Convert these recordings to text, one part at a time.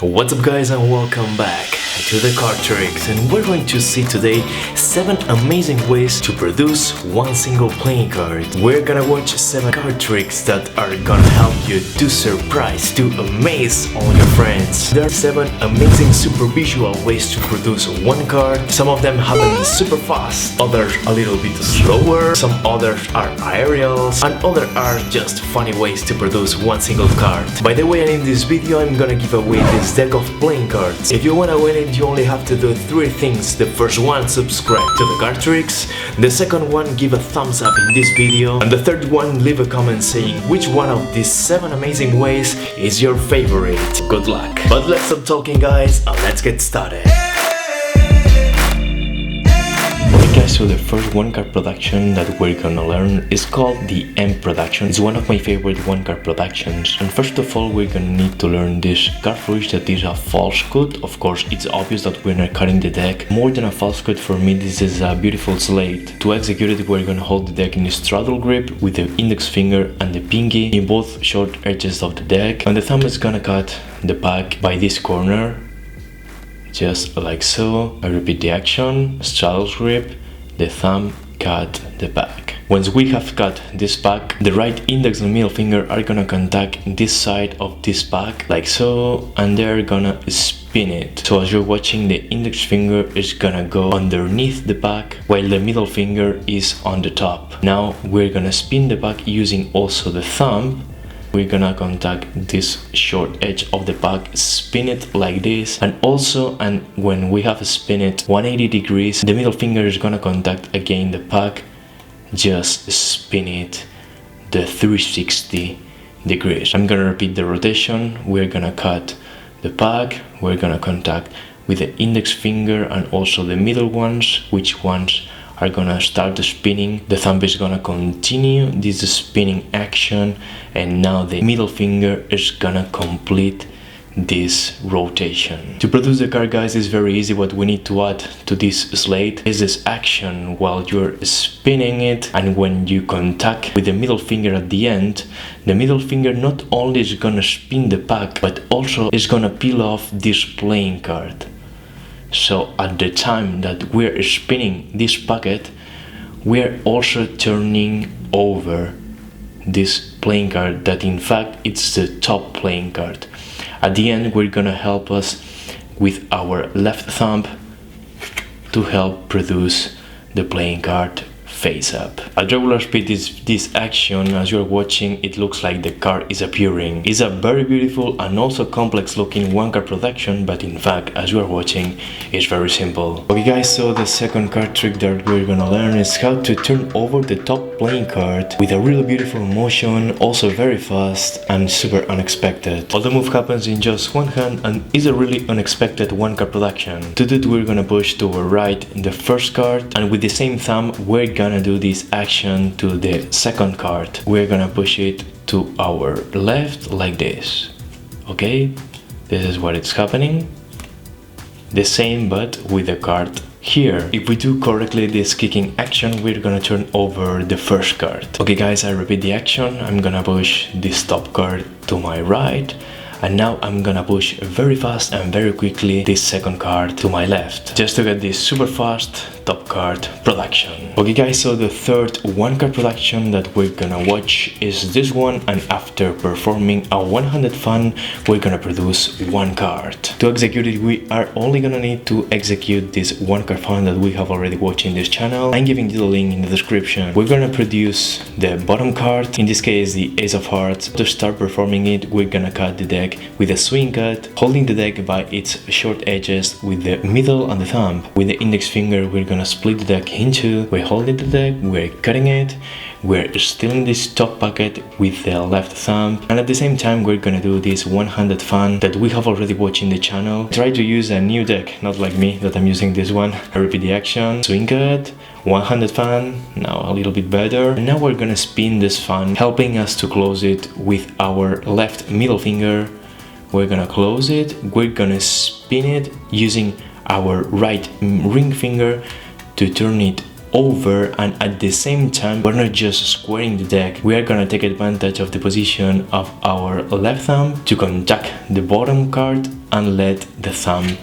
What's up guys, and welcome back to the card tricks, and we're going to see today 7 amazing ways to produce one single playing card. We're gonna watch 7 card tricks that are gonna help you to surprise, to amaze all your friends. There are 7 amazing super visual ways to produce one card. Some of them happen super fast, others a little bit slower, some others are aerials, and others are just funny ways to produce one single card. By the way, in this video I'm gonna give away this deck of playing cards. If you wanna win it, you only have to do 3 things. The first one, subscribe to the card tricks. The second one, give a thumbs up in this video. And the third one, leave a comment saying which one of these 7 amazing ways is your favorite. Good luck. But let's stop talking guys, and let's get started. Guys, so the first one card production that we're gonna learn is called the M production. It's one of my favorite one card productions. And first of all, we're gonna need to learn this card fruit that is a false cut. Of course, it's obvious that we're not cutting the deck. More than a false cut, for me this is a beautiful slate. To execute it, we're gonna hold the deck in a straddle grip with the index finger and the pinky in both short edges of the deck. And the thumb is gonna cut the pack by this corner, just like so. I repeat the action, straddle grip, the thumb, cut the pack. Once we have cut this pack, the right index and middle finger are gonna contact this side of this pack, like so, and they're gonna spin it. So as you're watching, the index finger is gonna go underneath the pack, while the middle finger is on the top. Now we're gonna spin the pack using also the thumb. We're gonna contact this short edge of the pack, spin it like this, and also, and when we have spin it 180 degrees, the middle finger is gonna contact again the pack, just spin it the 360 degrees. I'm gonna repeat the rotation. We're gonna cut the pack, we're gonna contact with the index finger and also the middle ones, which ones are gonna start the spinning. The thumb is gonna continue this spinning action, and now the middle finger is gonna complete this rotation. To produce the card guys is very easy. What we need to add to this slate is this action while you're spinning it, and when you contact with the middle finger at the end, the middle finger not only is gonna spin the pack, but also is gonna peel off this playing card. So at the time that we're spinning this packet, we're also turning over this playing card that in fact it's the top playing card. At the end, we're gonna help us with our left thumb to help produce the playing card face up. At regular speed, this action, as you're watching, it looks like the card is appearing. It's a very beautiful and also complex looking one card production, but in fact, as you are watching, it's very simple. Okay guys, so the second card trick that we're gonna learn is how to turn over the top playing card with a really beautiful motion, also very fast and super unexpected. All the move happens in just one hand and is a really unexpected one card production. To do it, we're gonna push to our right the first card, and with the same thumb, we're gonna do this action to the second card. We're gonna push it to our left like this. Okay, this is what it's happening. The same but with the card here. If we do correctly this kicking action, we're gonna turn over the first card. Okay guys, I repeat the action. I'm gonna push this top card to my right, and now I'm gonna push very fast and very quickly this second card to my left, just to get this super fast top card production. Okay guys, so the third one card production that we're gonna watch is this one, and after performing a one-handed fan, we're gonna produce one card. To execute it, we are only gonna need to execute this one card fan that we have already watched in this channel. I'm giving you the link in the description. We're gonna produce the bottom card, in this case the Ace of Hearts. To start performing it, we're gonna cut the deck with a swing cut, holding the deck by its short edges with the middle and the thumb. With the index finger, we're gonna split the deck in two. We're holding the deck, we're cutting it, we're stealing this top packet with the left thumb, and at the same time we're gonna do this one-handed fan that we have already watched in the channel. Try to use a new deck, not like me that I'm using this one. I repeat the action, swing cut, one-handed fan, now a little bit better. And now we're gonna spin this fan, helping us to close it with our left middle finger. We're gonna close it, we're gonna spin it using our right ring finger to turn it over, and at the same time we're not just squaring the deck, we are gonna take advantage of the position of our left thumb to contact the bottom card and let the thumb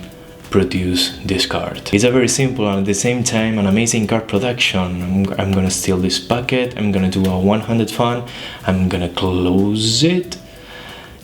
produce this card. It's a very simple and at the same time an amazing card production. I'm gonna steal this packet, I'm gonna do a one-handed fan, I'm gonna close it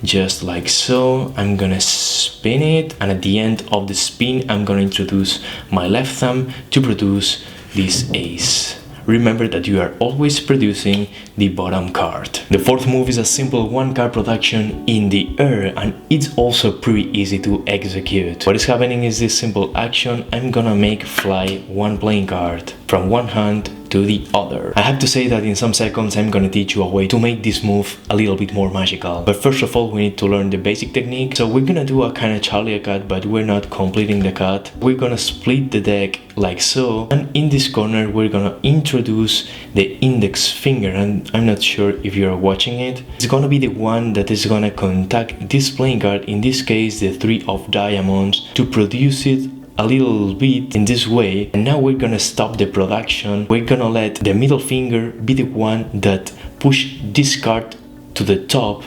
just like so, I'm gonna spin it, and at the end of the spin I'm gonna introduce my left thumb to produce this ace. Remember that you are always producing the bottom card. The fourth move is a simple one card production in the air, and it's also pretty easy to execute. What is happening is this simple action. I'm gonna make fly one playing card from one hand to the other. I have to say that in some seconds I'm gonna teach you a way to make this move a little bit more magical. But first of all we need to learn the basic technique. So we're gonna do a kind of Charlie cut, but we're not completing the cut. We're gonna split the deck like so, and in this corner we're gonna introduce the index finger, and I'm not sure if you're watching it. It's gonna be the one that is gonna contact this playing card, in this case the 3 of diamonds, to produce it a little bit in this way. And now we're gonna stop the production. We're gonna let the middle finger be the one that push this card to the top,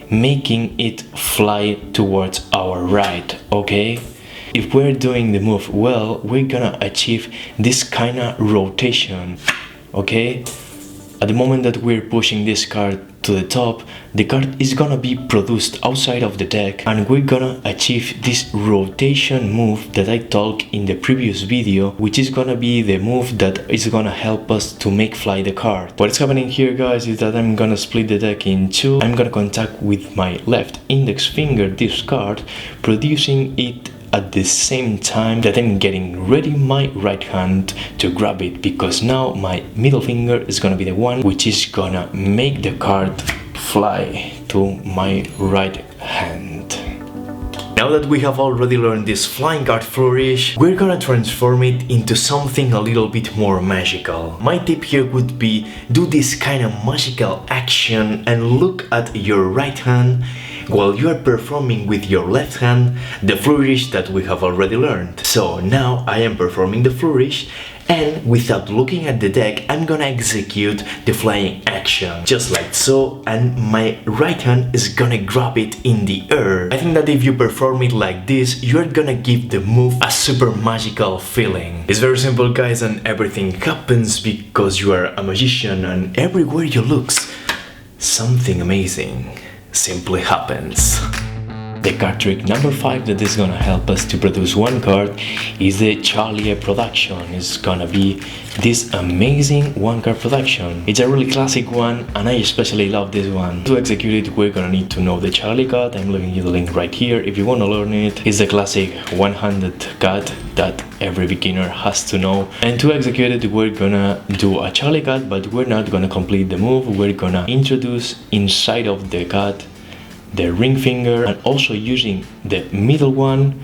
making it fly towards our right, okay? If we're doing the move well, we're gonna achieve this kind of rotation, okay? At the moment that we're pushing this card to the top, the card is gonna be produced outside of the deck, and we're gonna achieve this rotation move that I talked in the previous video, which is gonna be the move that is gonna help us to make fly the card. What's happening here, guys, is that I'm gonna split the deck in two. I'm gonna contact with my left index finger this card, producing it at the same time that I'm getting ready my right hand to grab it, because now my middle finger is gonna be the one which is gonna make the card fly to my right hand. Now that we have already learned this flying card flourish, we're gonna transform it into something a little bit more magical. My tip here would be do this kind of magical action and look at your right hand while you are performing with your left hand the flourish that we have already learned. So now I am performing the flourish, and without looking at the deck I'm gonna execute the flying action just like so, and my right hand is gonna grab it in the air. I think that if you perform it like this, you're gonna give the move a super magical feeling. It's very simple, guys, and everything happens because you are a magician, and everywhere you look, something amazing simply happens. The card trick number 5 that is gonna help us to produce one card is the Charlie production. It's gonna be this amazing one card production. It's a really classic one, and I especially love this one. To execute it, we're gonna need to know the Charlie cut. I'm leaving you the link right here if you wanna learn it. It's a classic one-handed cut that every beginner has to know. And to execute it, we're gonna do a Charlie cut, but we're not gonna complete the move. We're gonna introduce inside of the cut the ring finger, and also using the middle one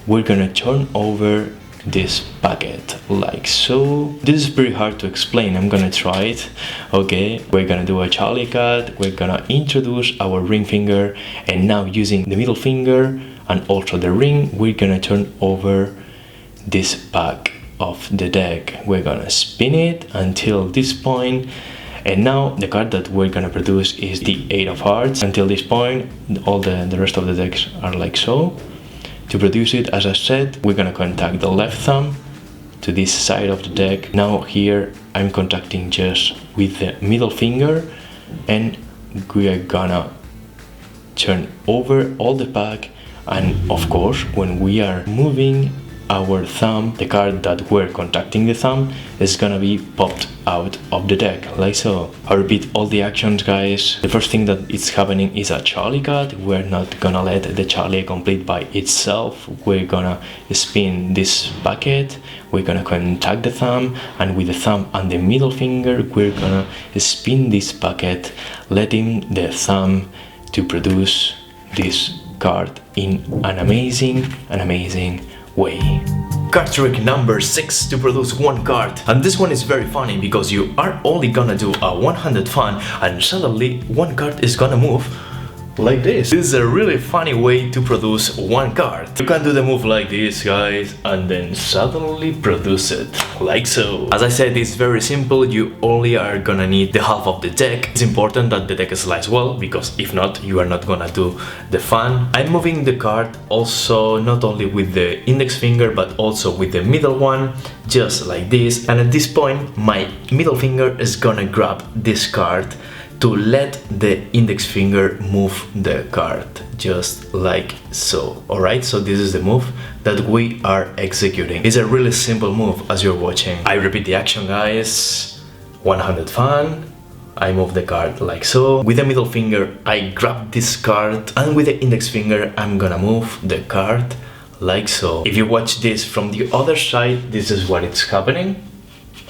we're gonna turn over this packet like so. This is pretty hard to explain, I'm gonna try it. Okay, we're gonna do a Charlie cut, we're gonna introduce our ring finger, and now using the middle finger and also the ring, we're gonna turn over this pack of the deck. We're gonna spin it until this point, and now the card that we're gonna produce is the 8 of hearts. Until this point, all the rest of the decks are like so. To produce it, as I said, we're gonna contact the left thumb to this side of the deck. Now here I'm contacting just with the middle finger, and we are gonna turn over all the pack, and of course when we are moving our thumb, the card that we're contacting the thumb is gonna be popped out of the deck like so. I repeat all the actions, guys. The first thing that is happening is a Charlie cut. We're not gonna let the Charlie complete by itself. We're gonna spin this bucket, we're gonna contact the thumb, and with the thumb and the middle finger we're gonna spin this bucket, letting the thumb to produce this card in an amazing way. Card trick number 6 to produce one card. And this one is very funny because you are only gonna do a one-handed fan, and suddenly one card is gonna move like this. This is a really funny way to produce one card. You can do the move like this, guys, and then suddenly produce it, like so. As I said, it's very simple. You only are gonna need the half of the deck. It's important that the deck slides well, because if not, you are not gonna do the fun. I'm moving the card also not only with the index finger, but also with the middle one, just like this. And at this point, my middle finger is gonna grab this card to let the index finger move the card, just like so. Alright, so this is the move that we are executing. It's a really simple move as you're watching. I repeat the action, guys. 100 fun. I move the card like so. With the middle finger, I grab this card, and with the index finger, I'm gonna move the card like so. If you watch this from the other side, this is what it's happening.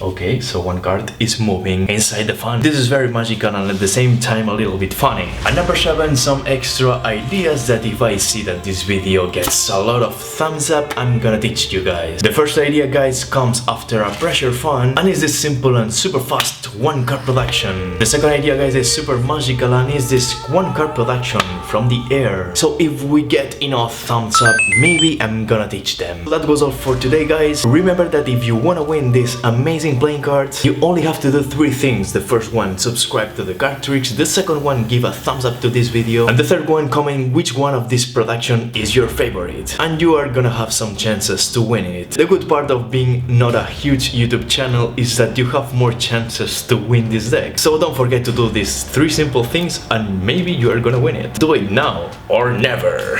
Okay, so one card is moving inside the fun. This is very magical and at the same time a little bit funny. And number 7, some extra ideas that if I see that this video gets a lot of thumbs up, I'm gonna teach you guys. The first idea, guys, comes after a pressure fun and is this simple and super fast one card production. The second idea, guys, is super magical and is this one card production from the air. So if we get enough thumbs up, maybe I'm gonna teach them. That was all for today, guys. Remember that if you wanna win this amazing playing cards, you only have to do 3 things. The first one, subscribe to the card tricks. The second one, give a thumbs up to this video. And the third one, comment which one of this production is your favorite. And you are gonna have some chances to win it. The good part of being not a huge YouTube channel is that you have more chances to win this deck. So don't forget to do these 3 simple things and maybe you are gonna win it. Do it now or never.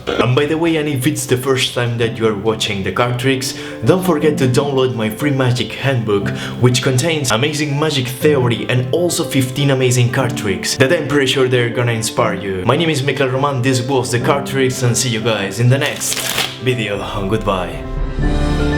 And by the way, and if it's the first time that you are watching the card tricks, don't forget to download my free magic handbook, which contains amazing magic theory and also 15 amazing card tricks that I'm pretty sure they're gonna inspire you. My name is Miquel, this was the card tricks, and see you guys in the next video. Goodbye.